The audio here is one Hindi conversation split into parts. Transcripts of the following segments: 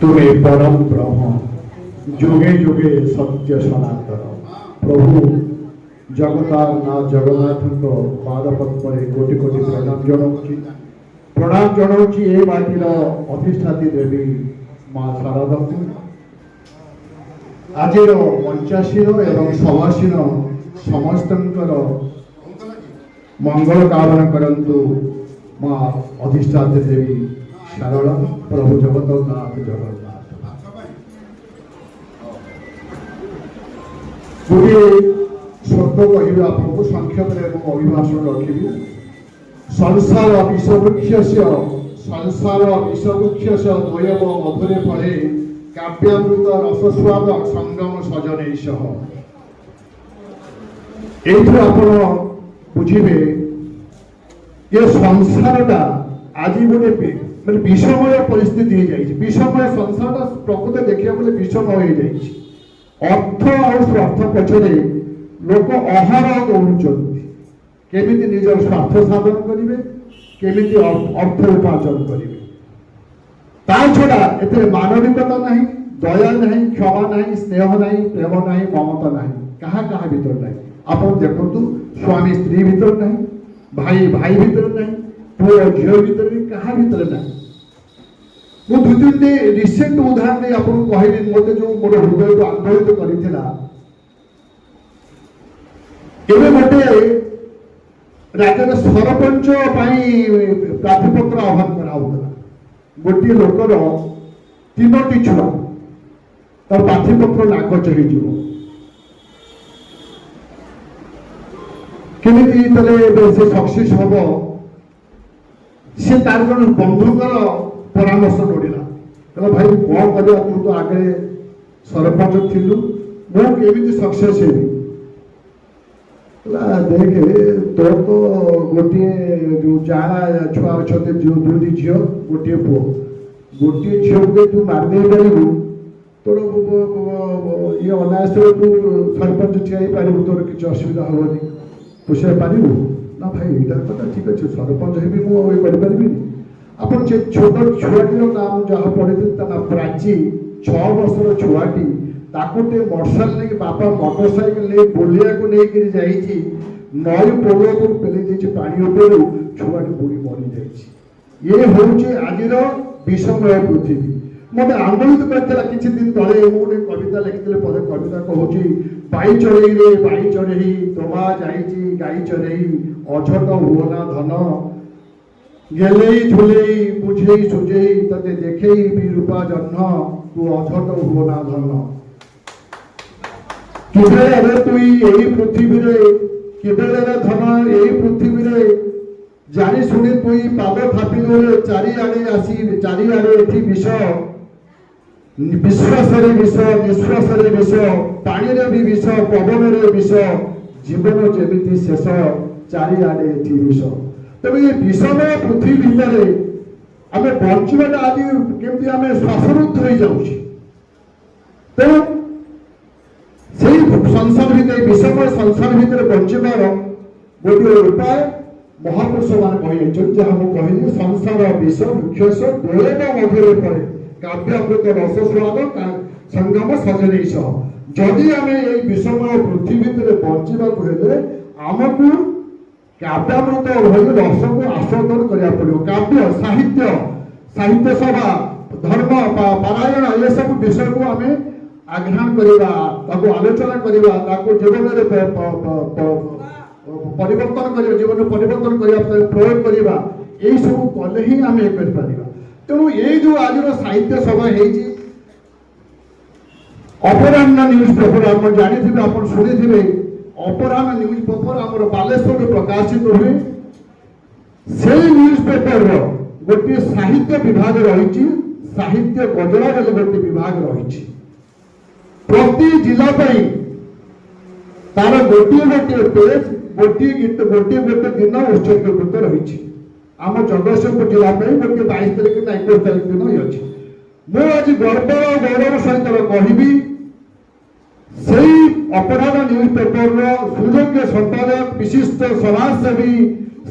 तुमे परम ब्रह्म जुगे जुगे सत्य सनातन प्रभु जगतार ना जगन्नाथ पाद पद्मे कोटि कोटि प्रणाम जनाऊँ ए माटीर अधिष्ठाती देवी माँ शारदा आज मंचासीन एवं सभासीन समस्त मंगल कामना करंतु माँ अधिष्ठाती देवी शारदा प्रभु जगन्नाथ जगन्नाथ गोटे शब्द कह आपको संक्षेप अभिभाषण रखी संसार विषवृक्ष द्वयम मधुरे फले काव्यामृत रसस्वाद संगम सजने आप बुझे ये संसारटा आज गोटे मतलब विषमय परिस्थिति विषमय संसार प्रकृत देखा गले विषमय हो अर्थ और अर्थ पछरे लोक अहर दौड़ केमी निजर स्वार्थ साधन करेंगे केमी अर्थ उपार्जन करेंगे ता छड़ा ए मानविकता नहीं दया नहीं क्षमा नहीं स्नेह नहीं प्रेम नहीं ममता नहीं कहा कहा भीतर नहीं आप देखु स्वामी स्त्री भीतर नहीं भाई भाई भीतर नहीं पुओ झील भीतर क्या भीतर नहीं मु दु तीन रिसेंट उदाहरण नहीं आपको कहली मत जो मोर हृदय को आंदोलित करथिला एबे मते राज्य सरपंच प्रार्थीपत्र आह्वान कराला गोटे लोकर 3टी छुआ तर प्रार्थीपत्र नाकच हो से सक्सेस हम सी तार जन बंधुकर परामर्श लोड़ा कहला भाई कौन कर तू तो आगे सरपंच थिलु मुझे सक्सेस हेबी देख तोर तो गोटे जो जाड़ा छुआ अच्छा जो 2टी झी गोटे पुओ गोटे झील को तू मारदे पारू तोर ये अनायास तू सरपंच ठिया पार तोर किसी असुविधा हेनी पोषाई पारू ना भाई यहाँ कथा ठीक अच्छे सरपंच हेबी मुझे आप छोट छुआटी नाम जहाँ पढ़ी ना प्राची 6 वर्षर छुआटी ताकुटे मोटरसाइकेल नहीं बापा मोटरसाइकेल नहीं बुलिया को लेकर जाइए नई पोल को पेली पानी उपर छुआटी बुड़ी मरी जाइए ये हूँ आज विषमय पृथ्वी मत आंदोलित करता किसी दिन तले गोटे कविता लिखी पदे कविता कहूँ बाई चढ़ई तोमा जाइए गाई चढ़ई अझट हुओना धन गेले झुले बुझे सुझे ते देखे भी रूपा जन्म तू अझट हुओना धन केबेले तुई यही पृथ्वी रे केबेले धन यही पृथ्वी रे जानी सुनी तुई पाद थापिले चारिआडे आसी चारिआडे एथि विष विश्वास रे विष निश्वास रे विष पानी रे भी विष पवन रे विष जीवन जेमिति शेष चारिआडे एथि विष तबे ये विषमय पृथ्वी भितर आमे बंचवाटा आज केमती आमे श्वासरुद्ध हो जाउछि तेणु से संसार भितर विषमय संसार भितर बंचबार गोटे उपाय महापुरुष मान कही जहाँ मुझे कहली संसार विष वृक्ष द्वयम मधुरे फले काव्यामृत रस स्वाद संगम सजने जदि आम ये विषमय पृथ्वी भितर बंचवा हेले आमको काव्यामृत भली रस को आस्वादन करा पड़ो काव्य साहित्य साहित्य सभा धर्म पारायण ये सब विषय को आम आघ्राण करवा आलोचना करवा जीवन में परिवर्तन कर जीवन परिवर्तन करने प्रयोग करवा यही सब कले ही आम कर तेणु ये जो आज साहित्य सभा अपराह्न न्यूज पेपर आप जानी आप शुणी अपराह्न न्यूज पेपर आम बालेश्वर प्रकाशित हुए से न्यूज पेपर गोटे साहित्य विभाग रही साहित्य गजला गोटे विभाग रही प्रति जिला तार गोटे गोटे पेज गोटे गीत गोटे गोटे दिन उत्सर्गीकृत रही आम जगतसिंहपुर जिला गोटे 22 तारीख ना 21 तारीख दिन ही अच्छी मुझे आज गर्व गौरव सहित कहबी से अपराध न्यूज पेपर सुयोग्य संपादक विशिष्ट समाजसेवी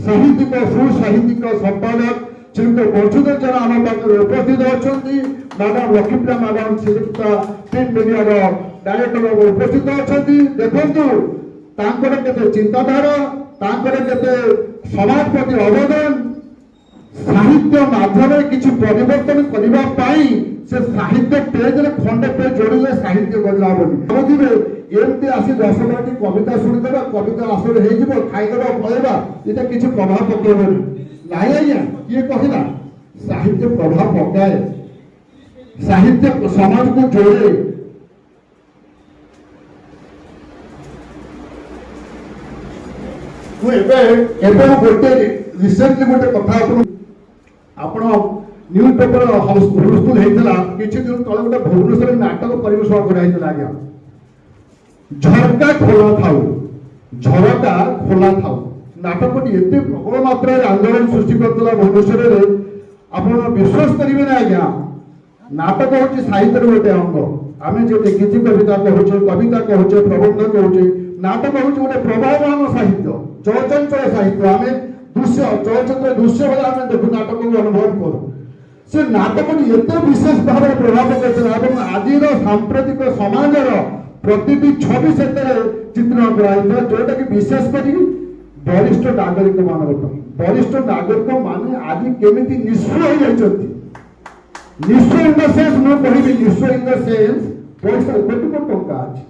साहित्यिक सुसाहित्यिक संपादक श्रीयुक्त मधुसूदन जेना आम पाखे उपस्थित अच्छा मैडम लक्ष्मीप्रिया मैडम श्रीयुक्त प्रिंट मीडिया डायरेक्टर उपस्थित अच्छा देखु केते चिंताधारा केते समाज प्रति अवदान साहित्य माध्यम किसी परिवर्तन करने से साहित्य पेज खंडे पेज जोड़े साहित्य गला बोलिए एमती आसी 10 मिनट कविता शुणीदे कविता आसर हो खाईदे कहवा ये किसी प्रभाव पकेबनी ना आज्ञा किए कहला साहित्य प्रभाव पकाए साहित्य समाज को जोड़े गोटे रिसेंटली गोटे कथा आपण न्यूज पेपर हाउसफुल होता किसी दिन तले गोटे भुवनेश्वर नाटक परिवेशन कराइला आज्ञा झरका खोला थाउ नाटकटी एत प्रबल मात्रा आंदोलन सृष्टि करता भुवनेश्वर आप विश्वास करेंगे ना आज्ञा नाटक हूँ साहित्य गोटे अंग आम जो गीति कविता कहूचे प्रबंध कहूचे नाटक हूँ गोटे प्रभाववान साहित्य चलचंचल साहित्य आम दृश्य चलचित्र दृश्य भाई आम देखु नाटक को अनुभव करूँ से नाटक एत विशेष भाव में प्रभाव पकड़ा आज सांप्रतिक समाज प्रति छवि से चित्रण कराई जोटा कि विशेषकर वरिष्ठ नागरिक मान वरिष्ठ नागरिक मान आज केमी निस्व हो जाती निस्व इन द सेंस मुझे कहि निस्व इन द सेंस पैसा कोटी कोटी टंका अच्छी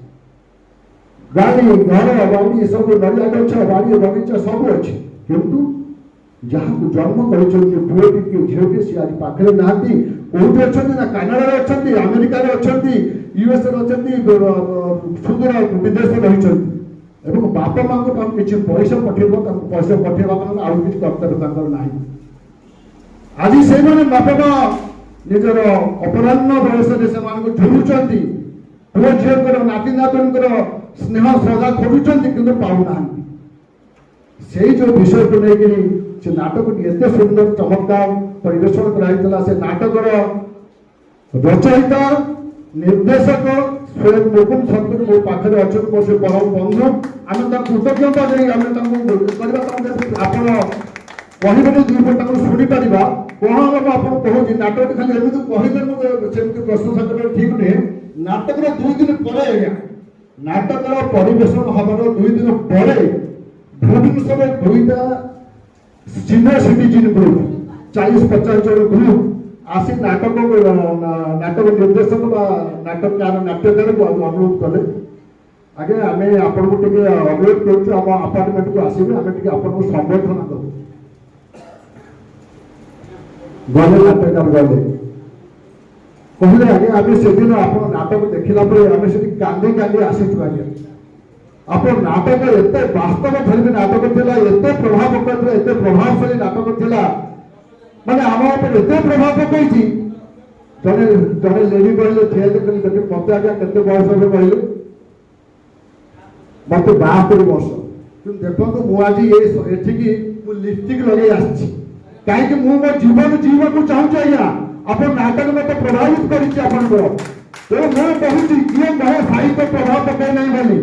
गाड़ी घर बाड़ी सब नड़िया गछ बाड़ी बगीचा सब अच्छे किंतु जहाँ को जन्म कर पुओटी कि झीटी सी आज पाखे ना कौटी अच्छा ना कानाडा अच्छा अमेरिका अच्छा यूएस सुदूर विदेश रही बापा माँ को किसी पैसा पठेब पैसा पठेवा आउ कि कर्तव्य ना आज से बापा माँ निजर अपराह्न बयस झुलुंट पुओ झील नाती नातुणीकर स्नेह श्रद्धा खोजुंट कि पाऊना से जो विषय को लेकिन से नाटक एत सुंदर चमत्कार परिवेशन कराई से नाटकर रचयिता निर्देशक स्वयं मुकुंद सतगुरु मो पाखे अच्छा मो से परम बंधु आम कृतज्ञता दे आप कहबे दुई पट शुणी पार कौन आप कहूँ नाटक खाली एमती कहले प्रश्न ठीक नुहे नाटक 2 दिन पर आज्ञा नाटक परिवेशन हमार 2 दिन पर भुवनेश्वर 2टा सीनियर सिटीजन ग्रुप 40-50 जन ग्रुप आसी नाटक निर्देशक नाटककार नाट्यकार को अनुरोध कले आगे आम आपको टे अनुरोध करूँ आम अपार्टमेंट को आसवे आम टे आपको संबर्धना करूँ गले नाटककार गले कहले आगे आम से दिन आप नाटक देखला आम से कांदी कांदी आसीचु आगे आप नाटक एत वास्तव धर्मी नाटक थिला एत प्रभाव पकड़ा एत प्रभावशाली नाटक थिला माने आम ऊपर एत प्रभाव पकई जड़े जड़े लेडी कहले ठेल देखे मत आज्ञा केते बयस हे कहले मत 72 वर्ष कि देखो मुझे ये लिपस्टिक लगे आसी कहीं मो जीवन जीवा को चाहूँ आज्ञा आप नाटक मत प्रभावित कर तो मैं कहूँ किए कहे साहित्य प्रभाव पकई नहीं बोली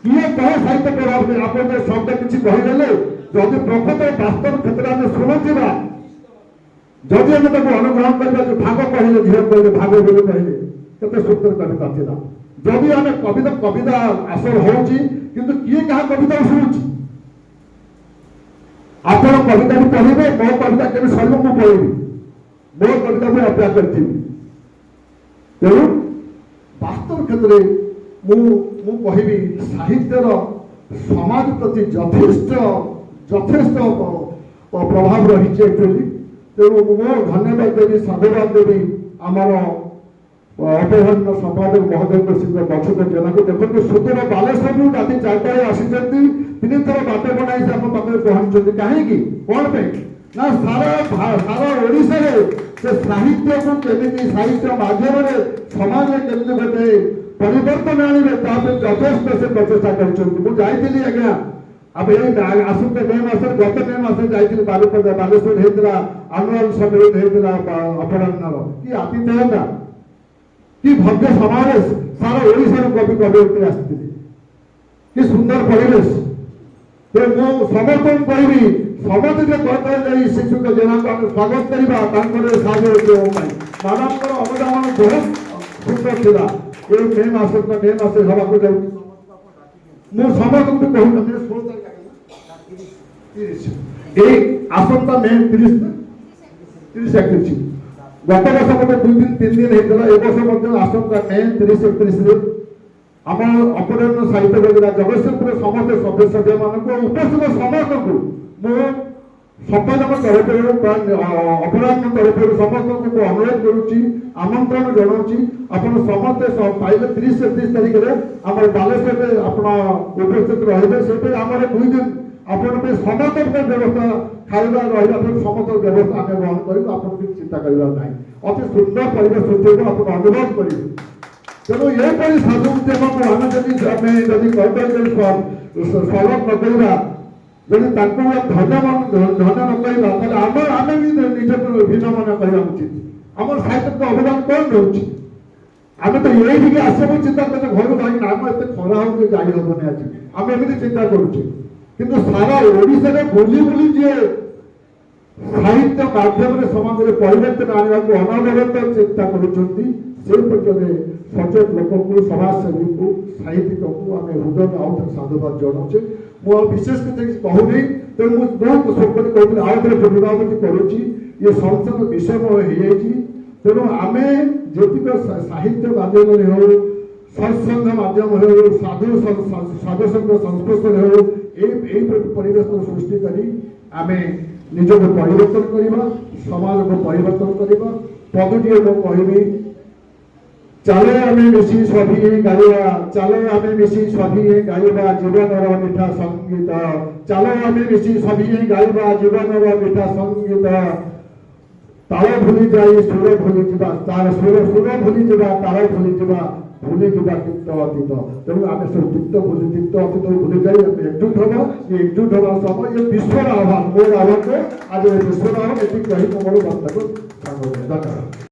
किए कहे साहित्य प्रभाव आप शब्द किसी कहीदेले जदि प्रकृत वास्तव क्षेत्र में शुणुवा जदि आम अनुग्रहण करवा जो भाग कहले झील कहले भाग बोली कहले केते सुंदर कविता थी जदि आम कविता कविता आसर होची किंतु किए क्या कविता शुणुची आप कविता पढ़े मो कविता के सर को पढ़ी मो कविता को अपेक्षा करी तेणु वास्तव क्षेत्र मु कहबी साहित्यर समाज प्रति यथेष्ट यथेष्ट प्रभाव रही एक्चुअली तेणु मो धन्यवाद देवी साधुवाद देवी आमर अपहरण संपादक महोदय श्री मधुसूदन जेना को देखो सुदूर बालेश्वर राति 4टार आसी 3 थर बाट बनाई से आप पाखे पहुंचते कहीं कौन पे ना सारा ओडिशा से साहित्य को केमी साहित्य माध्यम समाज में केमी गोटे परिवर्तन आने यथेष्ट से प्रचेषा कर आज्ञा अब ये आसते मे मस गत मे मस जाइए बालेश्वर होता आनुआल सम्मेलन होता अपराह्न कि आतिथ्यता कि भव्य समावेश सारा ओडिशा कवि कवि आसते कि सुंदर परिवेश तो मु समर्थन करी ସମସ୍ତେ ଯେ କହିଥାଏ ଯେ ଏଇ ଶିକ୍ଷକ ଜଣଙ୍କୁ ଆମେ ସ୍ୱାଗତ କରିବା ତାଙ୍କର ସାହାଯ୍ୟ କରିବା ପାଇଁ ମ୍ୟାଡ଼ାମଙ୍କର ଅବଦାନ ବହୁତ ସୁନ୍ଦର ଥିଲା। ଏଇ ମେ ମାସରେ ହେବାକୁ ଯାଉଛି ମୁଁ ସମସ୍ତଙ୍କୁ କହୁଛନ୍ତି 16 ତାରିଖ ଏଇ ଆସନ୍ତା ମେ 30 31 ଗତ ବର୍ଷ ଗୋଟେ 2 ଦିନ 3 ଦିନ ହେଇଥିଲା ଏ ବର୍ଷ ମଧ୍ୟ ଆସନ୍ତା ମେ 30 31ରେ ଆମ ଅପରାହ୍ନ ସାହିତ୍ୟ ବେଦିକା ଜଗତସିଂହପୁର ସମସ୍ତ ସଦସ୍ୟମାନଙ୍କୁ ଉପସ୍ଥିତ ସମସ୍ତଙ୍କୁ ମୁଁ ସମ୍ପାଦକ ତରଫରୁ ଅପରାହ୍ନ ତରଫରୁ ସମସ୍ତଙ୍କୁ ମୁଁ ଅନୁରୋଧ କରୁଛି ଆମନ୍ତ୍ରଣ ଜଣାଉଛି ଆପଣ ସମସ୍ତେ ପାଇଲେ 30 31 ତାରିଖରେ ଆମର ବାଲେଶ୍ୱରରେ ଆପଣ ଉପସ୍ଥିତ ରହିବେ। ସେଠି ଆମର 2 ଦିନ ଆପଣଙ୍କ ପାଇଁ ସମସ୍ତଙ୍କ ବ୍ୟବସ୍ଥା ଖାଇବା ରହିବା ପାଇଁ ସମସ୍ତ ବ୍ୟବସ୍ଥା ଆମେ ଗ୍ରହଣ କରିବୁ। ଆପଣ କିଛି ଚିନ୍ତା କରିବା ନାହିଁ। ଅତି ସୁନ୍ଦର ପରିବେଶ ସୃଷ୍ଟି ଆପଣ ଅନୁରୋଧ କରିବୁ। ତେଣୁ ଏପରି ସାଧୁ ଉଦ୍ୟମକୁ ଆମେ ଯଦି କହିପାରିବେ ସ୍ୱାଗତ ନ କରିବା ଯଦି ତାଙ୍କୁ ଧନ୍ୟ ନ କରିବା ତାହେଲେ ଆମେ ବି ନିଜକୁ ଭିନ୍ନ ମନେ କରିବା ଉଚିତ। ଆମର ସାହିତ୍ୟିକ ଅବଦାନ କ'ଣ ରହୁଛି? ଆମେ ତ ଏଇଠିକି ଆସିବାକୁ ଚିନ୍ତା କରୁଛେ ଘରୁ ବାହାରି ଆମ ଏତେ ଖରା ହଉଛି ଯାଇ ହବନି ଆଜି ଆମେ ଏମିତି ଚିନ୍ତା କରୁଛେ କିନ୍ତୁ ସାରା ଓଡ଼ିଶାରେ ବୁଲି ବୁଲି ଯିଏ ସାହିତ୍ୟ ମାଧ୍ୟମରେ ସମାଜରେ ପରିବର୍ତ୍ତନ ଆଣିବାକୁ ଅନବରତ ଚିନ୍ତା କରୁଛନ୍ତି ସେ ପର୍ଯ୍ୟନ୍ତ ସଚେତ ଲୋକଙ୍କୁ ସମାଜସେବୀଙ୍କୁ ସାହିତ୍ୟିକଙ୍କୁ ଆମେ ହୃଦୟ ଆଉ ଥରେ ସାଧୁବାଦ ଜଣାଉଛେ। ମୁଁ ଆଉ ବିଶେଷ କିଛି କହୁନି ତେଣୁ ମୁଁ ବହୁତ ସମ୍ପତ୍ତି କହୁଥିଲି ଆଉ ଥରେ ପୁନରାବୃତ୍ତି କରୁଛି ଇଏ ସଂସଦ ବିଷୟମୟ ହେଇଯାଇଛି। ତେଣୁ ଆମେ ଯେତିକ ସାହିତ୍ୟ ମାଧ୍ୟମରେ ହେଉ ସତ୍ସଙ୍ଗ ମାଧ୍ୟମ ହେଉ ସାଧୁସଙ୍ଗ ସଂସ୍ପର୍ଶରେ ହେଉ ଏଇ ପରିବେଶ ସୃଷ୍ଟି କରି ଆମେ ନିଜକୁ ପରିବର୍ତ୍ତନ କରିବା ସମାଜକୁ ପରିବର୍ତ୍ତନ କରିବା। ପଦଟିଏ ମୁଁ କହିବି ଚାଲେ ଆମେ ମିଶି ସଭିଏ ଗାଇବା ଚାଲେ ଆମେ ମିଶି ସଭିଏ ଗାଇବା ଜୀବନର ମିଠା ସଙ୍ଗୀତ ଚାଲେ ଆମେ ମିଶି ସଭିଏ ଗାଇବା ଜୀବନର ମିଠା ସଙ୍ଗୀତ ତାଳ ଭୁଲି ଯାଇ ସୁର ଭୁଲିଯିବା ତାର ସୁର ଭୁଲିଯିବା ତାଳ ଭୁଲିଯିବା ଭୁଲିଯିବା ତିକ୍ତ ଅତୀତ। ତେଣୁ ଆମେ ସବୁ ତିକ୍ତ ଅତୀତ ଭୁଲି ଯାଇ ଆମେ ଏକଜୁଟ ହବା ଏକଜୁଟ ହବା ସମୟ ଏ ବିଶ୍ୱର ଆହ୍ୱାନ ମୋର ଆହ୍ୱାନ ଆଜି ବିଶ୍ୱର ଆହ୍ୱାନ ଏଠି କହି ମୋର ବାର୍ତ୍ତାକୁ ସାଙ୍ଗ ଧନ୍ୟବାଦ।